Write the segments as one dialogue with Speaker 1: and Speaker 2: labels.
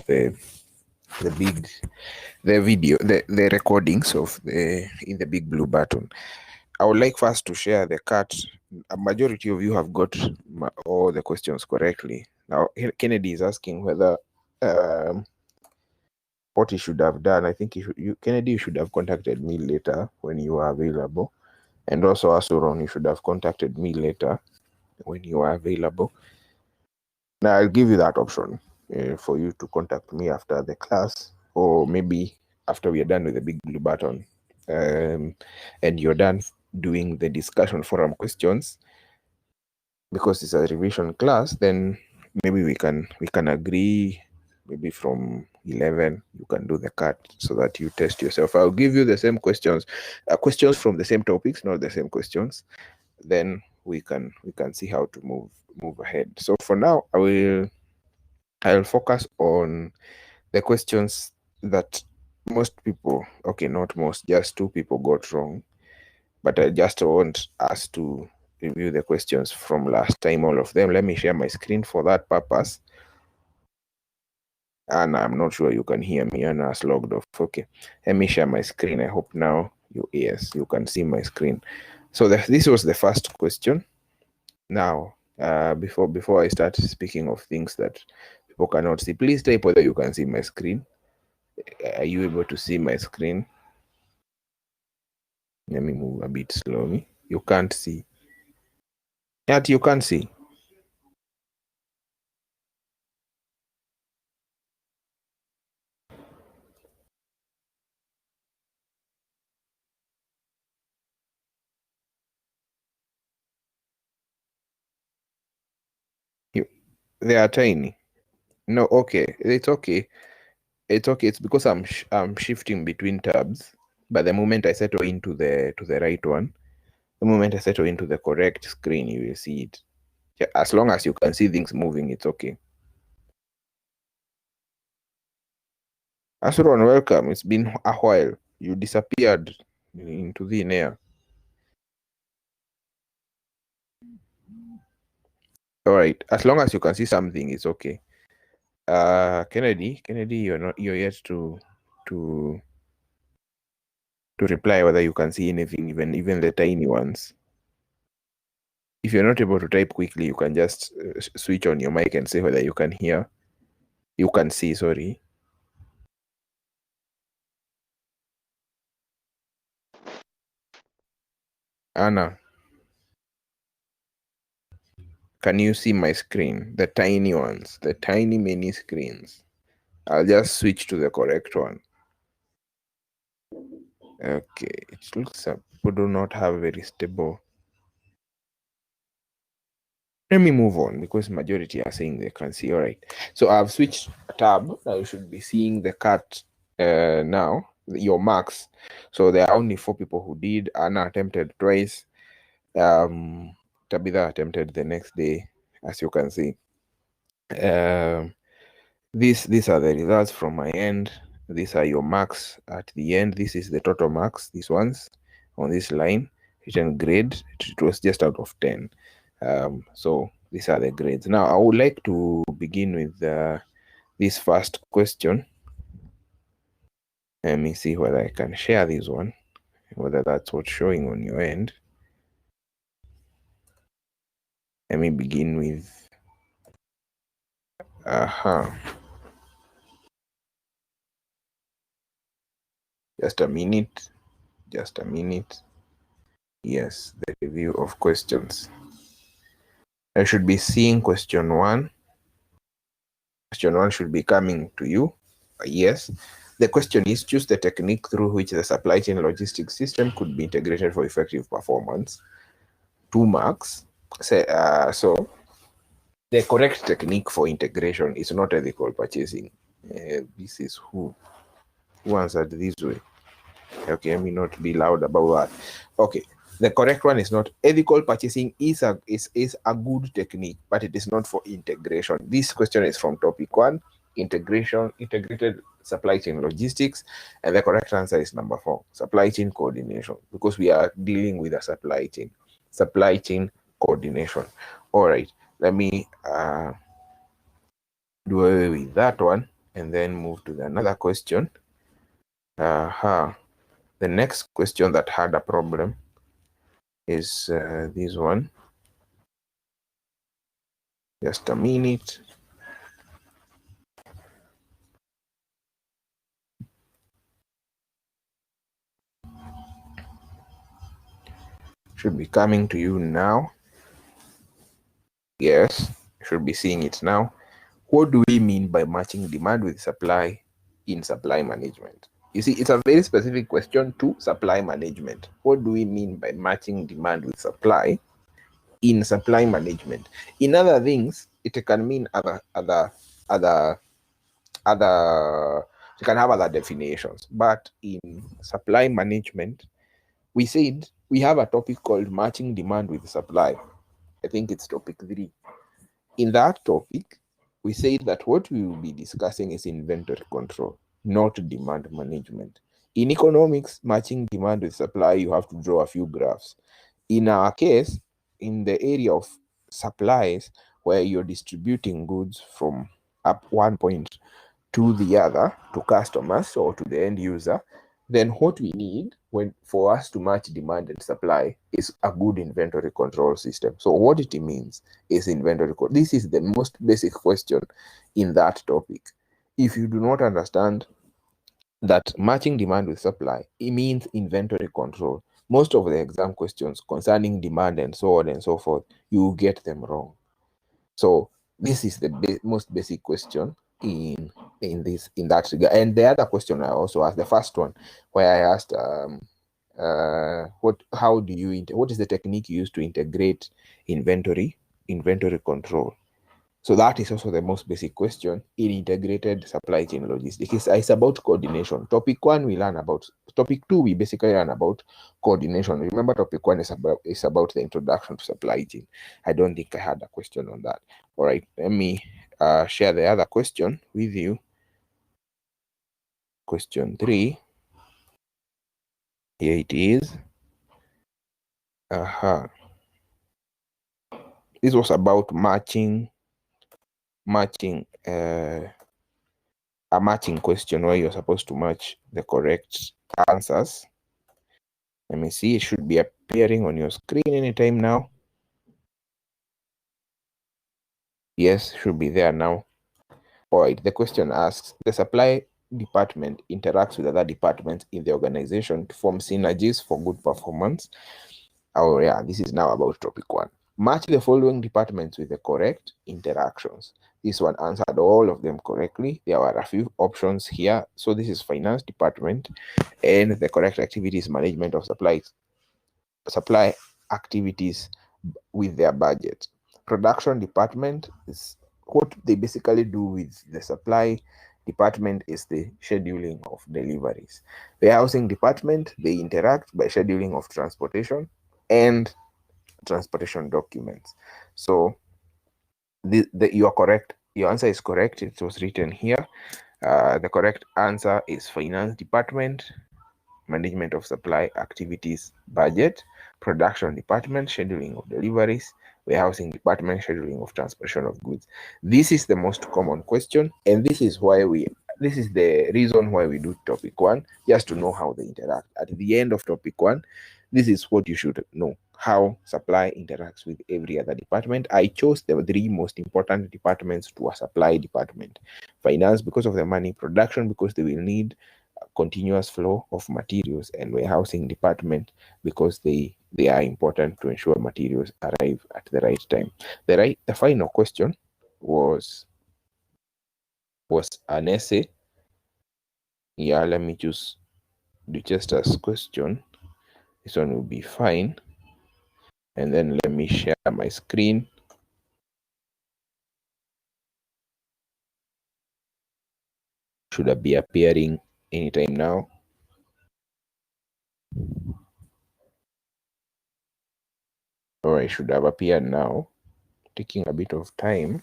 Speaker 1: the video, the recordings of the in the big blue button. I would like first to share the cut. A majority of you have got all the questions correctly. Now Kennedy is asking whether what he should have done. I think Kennedy, you should have contacted me later when you are available, and also Asuron, you should have contacted me later when you are available. Now I'll give you that option for you to contact me after the class, or maybe after we are done with the big blue button, and you're done doing the discussion forum questions. Because it's a revision class, then maybe we can agree. Maybe from 11 you can do the cut so that you test yourself. I'll give you the same questions, questions from the same topics, not the same questions. Then we can see how to move ahead. So for now, I'll focus on the questions that most people, okay, not most, just 2 people got wrong. But I just want us to review the questions from last time, all of them. Let me share my screen for that purpose. And I'm not sure you can hear me. Anna's logged off. Okay, let me share my screen. I hope now you can see my screen. So this was the first question. Now, before I start speaking of things that people cannot see, please type whether you can see my screen. Are you able to see my screen? Let me move a bit slowly. You can't see. Yet you can't see. They are tiny. No, okay, it's okay. It's okay. It's because I'm shifting between tabs. But the moment I settle into the right one, the moment I settle into the correct screen, you will see it. Yeah, as long as you can see things moving, it's okay. Asuron, welcome. It's been a while. You disappeared into thin air. All right. As long as you can see something, it's okay. Kennedy, you're yet to reply whether you can see anything, even the tiny ones. If you're not able to type quickly, you can just switch on your mic and say whether you can hear. You can see, sorry. Anna, can you see my screen? The tiny ones, the tiny mini screens. I'll just switch to the correct one. Okay, it looks like people do not have very stable. Let me move on because majority are saying they can see. All right. So I've switched tab. Now you should be seeing the cut now, your marks. So there are only 4 people who did. Anna attempted twice. Tabitha attempted the next day, as you can see. These are the results from my end. These are your marks at the end. This is the total marks. These ones on this line, written grade. It was just out of 10. So these are the grades. Now I would like to begin with this first question. Let me see whether I can share this one, whether that's what's showing on your end. Let me begin with just a minute. Yes, the review of questions. I should be seeing question 1. Question 1 should be coming to you. Yes. The question is, choose the technique through which the supply chain logistics system could be integrated for effective performance. 2 marks. So the correct technique for integration is not ethical purchasing. This is who answered this way. Okay, let me not be loud about that. Okay, the correct one is not ethical purchasing. Is a good technique, but it is not for integration. This question is from topic 1, integrated supply chain logistics, and the correct answer is number 4, supply chain coordination, because we are dealing with a supply chain coordination. All right, let me do away with that one and then move to another question. The next question that had a problem is this one. Just a minute. Should be coming to you now. Yes, you should be seeing it now. What do we mean by matching demand with supply in supply management? You see, it's a very specific question to supply management. What do we mean by matching demand with supply in supply management? In other things, it can mean other you can have other definitions. But in supply management, we said we have a topic called matching demand with supply. I think it's topic 3. In that topic, we said that what we will be discussing is inventory control, not demand management. In economics, matching demand with supply, you have to draw a few graphs. In our case, in the area of supplies, where you're distributing goods from up one point to the other, to customers or to the end user, then what we need for us to match demand and supply is a good inventory control system. So what it means is inventory control. This is the most basic question in that topic. If you do not understand that matching demand with supply, it means inventory control, most of the exam questions concerning demand and so on and so forth, you get them wrong. So this is the most basic question in that regard. And the other question I also asked, the first one, where I asked what is the technique you use to integrate inventory control? So that is also the most basic question in integrated supply chain logistics. It's about coordination. Topic 1 we learn about. Topic 2 we basically learn about coordination. Remember, topic 1 is about the introduction to supply chain. I don't think I had a question on that. All right, let me share the other question with you. Question 3. Here it is. This was about matching a matching question where you're supposed to match the correct answers. Let me see, it should be appearing on your screen anytime now. Yes, should be there now. All right, the question asks, the supply department interacts with other departments in the organization to form synergies for good performance. Oh yeah, this is now about topic 1. Match the following departments with the correct interactions. This one answered all of them correctly. There were a few options here. So this is finance department, and the correct activity is management of supply activities with their budget. Production department is what they basically do with the supply department is the scheduling of deliveries. Warehousing department, they interact by scheduling of transportation and transportation documents. So you are correct. Your answer is correct. It was written here. The correct answer is finance department, management of supply activities, budget, production department, scheduling of deliveries, warehousing department, scheduling of transportation of goods. This is the most common question, and this is the reason why we do topic 1, just to know how they interact. At the end of topic 1, this is what you should know: how supply interacts with every other department. I chose the 3 most important departments to a supply department: finance because of the money, production because they will need continuous flow of materials, and warehousing department because they are important to ensure materials arrive at the right time. The final question was an essay. Yeah, let me just do just as question. This one will be fine. And then let me share my screen. Should be appearing anytime now. Or I should have appeared now. Taking a bit of time.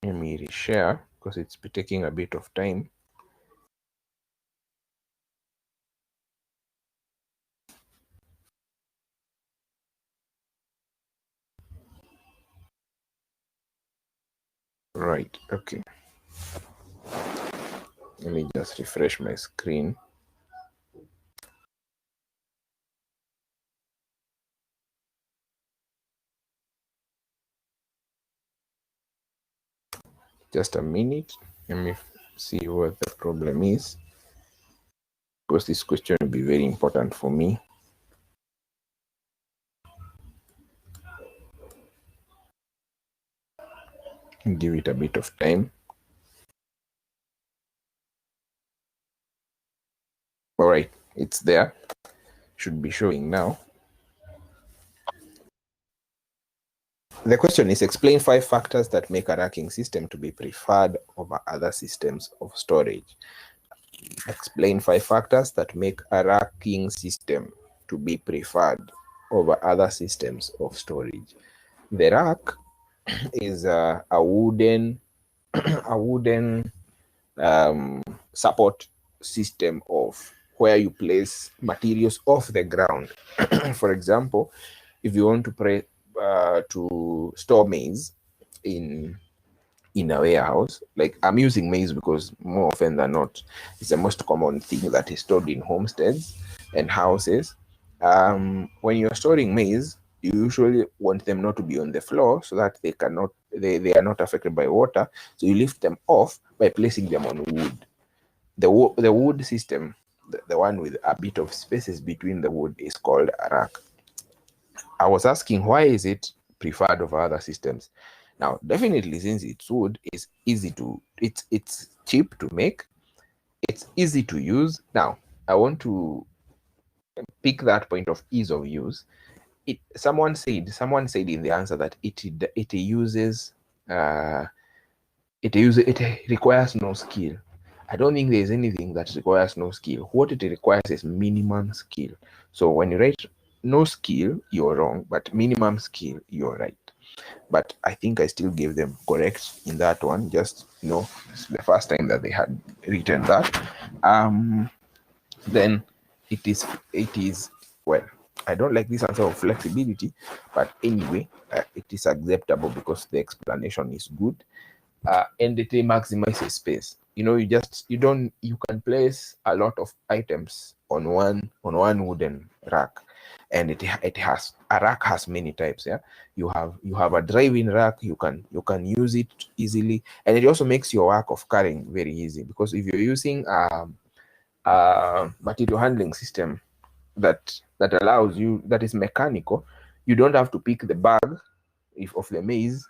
Speaker 1: Let me reshare because it's taking a bit of time. Right, okay. Let me just refresh my screen. Just a minute. Let me see what the problem is, because this question will be very important for me. Give it a bit of time. All right, it's there. Should be showing now. The question is, explain 5 factors that make a racking system to be preferred over other systems of storage. Explain 5 factors that make a racking system to be preferred over other systems of storage. The rack is a wooden support system of where you place materials off the ground. For example, if you want to store maize in a warehouse, like I'm using maize because more often than not, it's the most common thing that is stored in homesteads and houses. When you're storing maize, you usually want them not to be on the floor so that they are not affected by water. So you lift them off by placing them on wood. The wood system, the one with a bit of spaces between the wood, is called a rack. I was asking, why is it preferred over other systems? Now, definitely, since it's wood, it's cheap to make, it's easy to use. Now, I want to pick that point of ease of use. Someone said in the answer that it requires no skill. I don't think there's anything that requires no skill. What it requires is minimum skill. So when you write no skill, you're wrong, but minimum skill, you're right. But I think I still gave them correct in that one. Just, it's the first time that they had written that. Then it is well, I don't like this answer of flexibility, but anyway, it is acceptable because the explanation is good. And it maximizes space. You can place a lot of items on one wooden rack, and a rack has many types. Yeah, you have a driving rack. You can use it easily, and it also makes your work of carrying very easy, because if you're using a material handling system that allows you, that is mechanical, you don't have to pick the bag of the maize.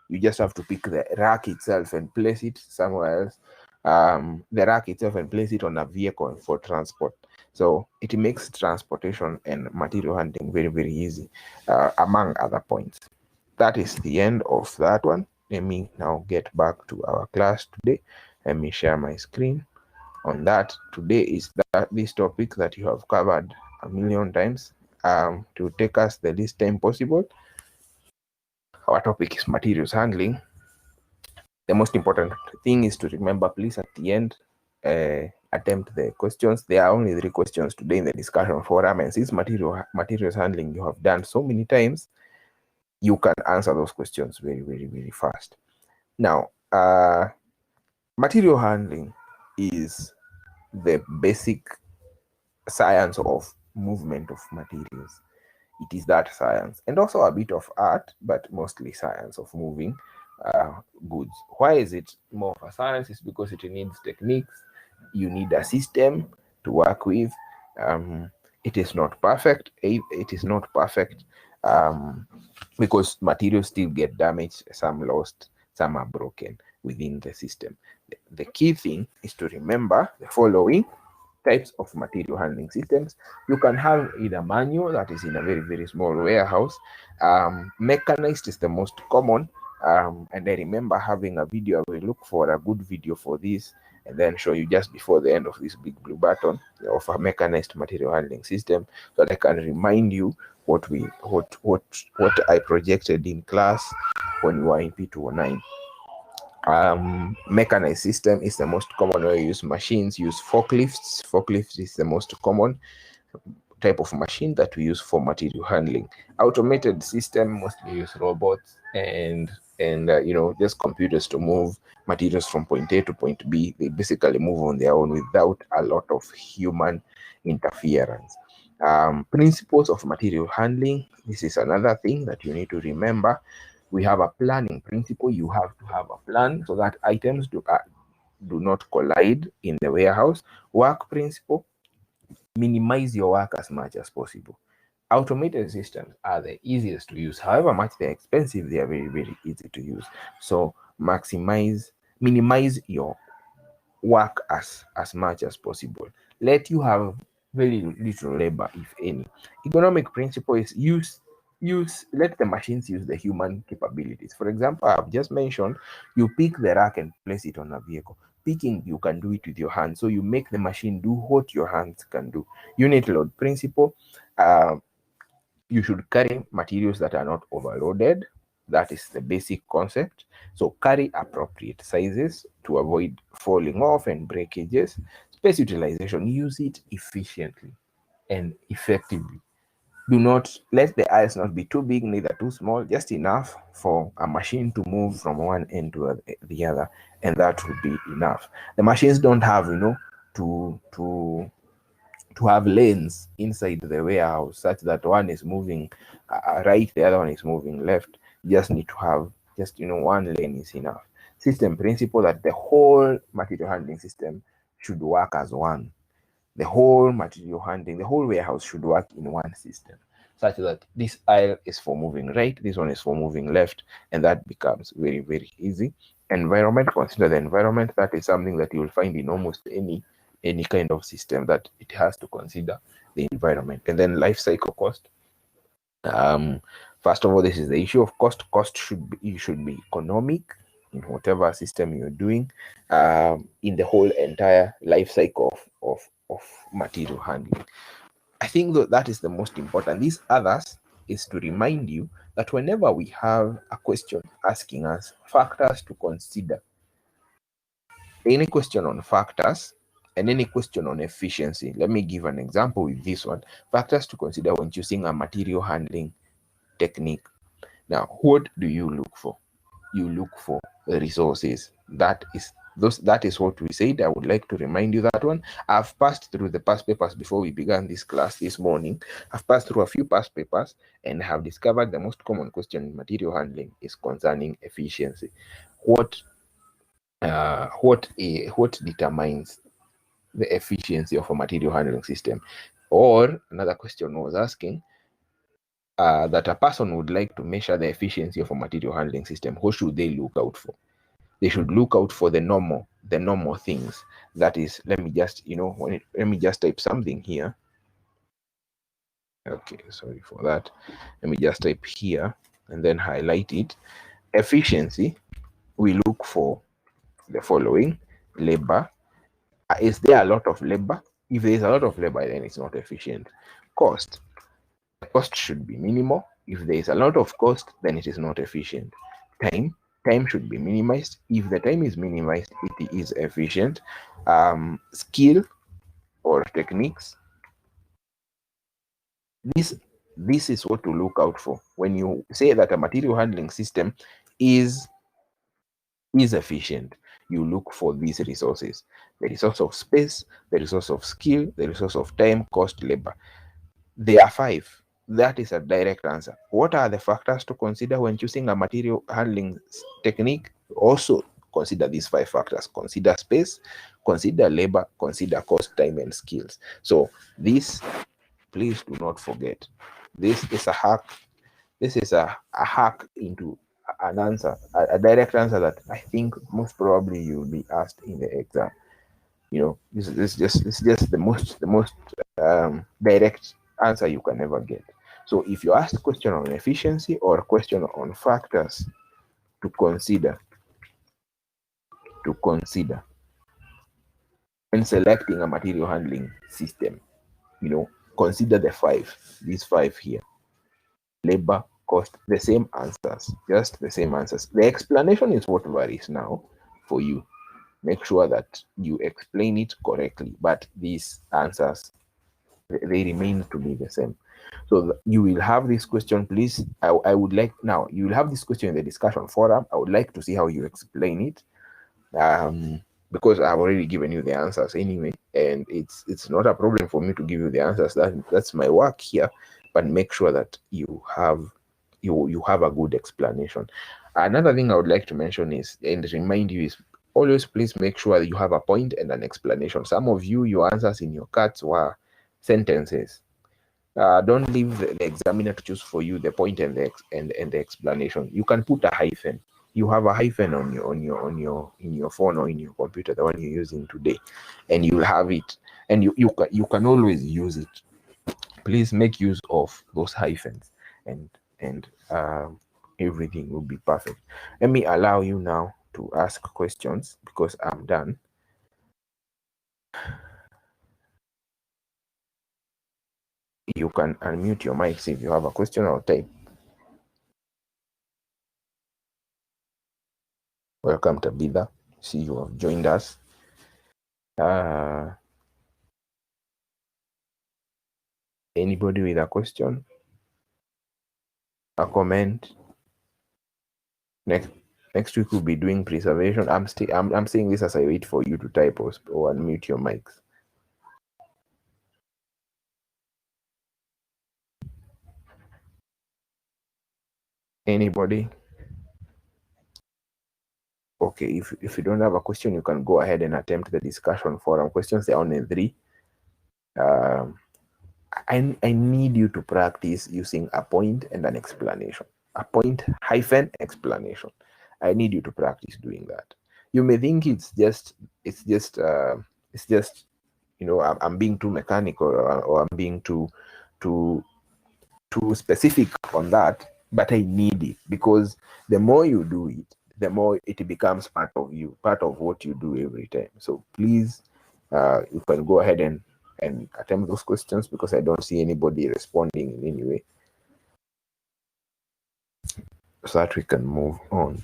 Speaker 1: You just have to pick the rack itself and place it somewhere else. The rack itself and place it on a vehicle for transport. So it makes transportation and material handling very, very easy, among other points. That is the end of that one. Let me now get back to our class today. Let me share my screen. On that, today is this topic that you have covered a million times, to take us the least time possible. Our topic is materials handling. The most important thing is to remember, please, at the end, attempt the questions. There are only 3 questions today in the discussion forum, and since materials handling you have done so many times, you can answer those questions very, very, very fast. Now, material handling is the basic science of movement of materials. It is that science, and also a bit of art, but mostly science of moving goods. Why is it more of a science? It's because it needs techniques. You need a system to work with. It is not perfect. Because materials still get damaged, some lost, some are broken within the system. The key thing is to remember the following types of material handling systems. You can have either manual, that is in a very, very small warehouse. Mechanized is the most common. And I remember having a video. I will look for a good video for this and then show you just before the end of this big blue button of a mechanized material handling system, so that I can remind you what I projected in class when we were in P209. Mechanized system is the most common where you use machines, use forklifts. Forklifts is the most common. type of machine that we use for material handling. Automated system mostly use robots and just computers to move materials from point A to point B. They basically move on their own without a lot of human interference. Principles of material handling. This is another thing that you need to remember. We have a planning principle. You have to have a plan so that items do not collide in the warehouse. Work principle. Minimize your work as much as possible. Automated systems are the easiest to use. However much they're expensive, they are very, very easy to use. So minimize your work as much as possible. Let you have very little labor, if any. Economic principle is let the machines use the human capabilities. For example, I've just mentioned you pick the rack and place it on a vehicle. Picking, you can do it with your hands, so you make the machine do what your hands can do. Unit load principle. You should carry materials that are not overloaded. That is the basic concept. So carry appropriate sizes to avoid falling off and breakages. Space utilization, use it efficiently and effectively. Do not let the aisles not be too big, neither too small, just enough for a machine to move from one end to the other, and that will be enough. The machines don't have, to have lanes inside the warehouse such that one is moving right, the other one is moving left. You just need to have one lane is enough. System principle that the whole material handling system should work as one. The whole material handling, the whole warehouse should work in one system, such that this aisle is for moving right, this one is for moving left, and that becomes very, very easy. Environment, consider the environment. That is something that you will find in almost any kind of system, that it has to consider the environment. And then life cycle cost. First of all, this is the issue of cost. Cost should be economic in whatever system you're doing, in the whole entire life cycle of material handling. I think that is the most important. These others is to remind you that whenever we have a question asking us factors to consider, any question on factors and any question on efficiency. Let me give an example with this one. Factors to consider when choosing a material handling technique. Now, what do you look for? You look for resources. That is what we said. I would like to remind you that one. I've passed through the past papers before we began this class this morning. I've passed through a few past papers and have discovered the most common question in material handling is concerning efficiency. What determines the efficiency of a material handling system? Or another question was asking that a person would like to measure the efficiency of a material handling system. What should they look out for? They should look out for the normal things. That is, let me just type something here. Okay, sorry for that. Let me just type here and then highlight it. Efficiency, we look for the following. Labor. Is there a lot of labor? If there is a lot of labor, then it's not efficient. Cost. The cost should be minimal. If there is a lot of cost, then it is not efficient. Time should be minimized. If the time is minimized, it is efficient. Skill or techniques. This is what to look out for when you say that a material handling system is efficient. You look for these resources: the resource of space, the resource of skill, the resource of time, cost, labor. There are 5. That is a direct answer. What are the factors to consider when choosing a material handling technique? Also consider these 5 factors. Consider space, consider labor, consider cost, time, and skills. So this, please do not forget. This is a hack. This is a hack into an answer, a direct answer that I think most probably you'll be asked in the exam. This is just the most direct answer you can ever get. So if you ask a question on efficiency or a question on factors to consider when selecting a material handling system, consider these 5 here: labor, cost, the same answers, just the same answers. The explanation is what varies now for you. Make sure that you explain it correctly, but these answers they remain to be the same. So you will have this question, please. I would like, now you will have this question in the discussion forum. I would like to see how you explain it, because I've already given you the answers anyway, and it's not a problem for me to give you the answers. That's my work here. But make sure that you have a good explanation. Another thing I would like to mention is, and remind you, is always please make sure that you have a point and an explanation. Some of you, your answers in your cards were sentences. Don't leave the examiner to choose for you the point and the explanation. You can put a hyphen. You have a hyphen in your phone or in your computer, the one you're using today, and you'll have it. And you can always use it. Please make use of those hyphens, and everything will be perfect. Let me allow you now to ask questions because I'm done. You can unmute your mics if you have a question or type. Welcome, Tabitha. See, you have joined us. Anybody with a question, a comment? Next week we'll be doing preservation. I'm saying this as I wait for you to type or unmute your mics. Anybody? Okay, if you don't have a question, you can go ahead and attempt the discussion forum. Questions are only 3. I need you to practice using a point and an explanation. A point hyphen explanation. I need you to practice doing that. You may think it's just I'm being too mechanical, or I'm being too specific on that, but I need it, because the more you do it, the more it becomes part of you, part of what you do every time. So please, you can go ahead and attempt those questions, because I don't see anybody responding in any way, so that we can move on.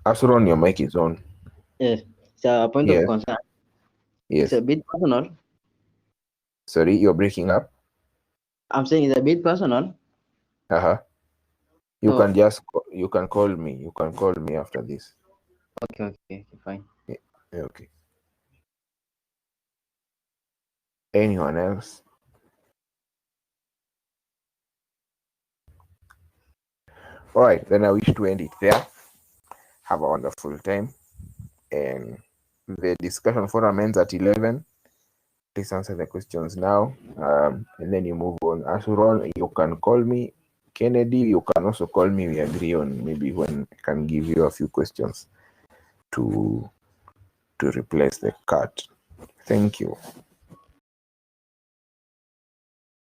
Speaker 1: Asuron, your mic is on.
Speaker 2: Yes, it's a point of concern.
Speaker 1: Yes.
Speaker 2: It's a bit personal.
Speaker 1: Sorry, you're breaking up.
Speaker 2: I'm saying it's a bit personal.
Speaker 1: You can call me. You can call me after this.
Speaker 2: Okay, fine.
Speaker 1: Yeah, okay. Anyone else? All right, then I wish to end it there. Have a wonderful time. And the discussion forum ends at 11. Please answer the questions now, and then you move on. Asuron, you can call me. Kennedy, you can also call me. We agree on maybe when I can give you a few questions to replace the card. Thank you.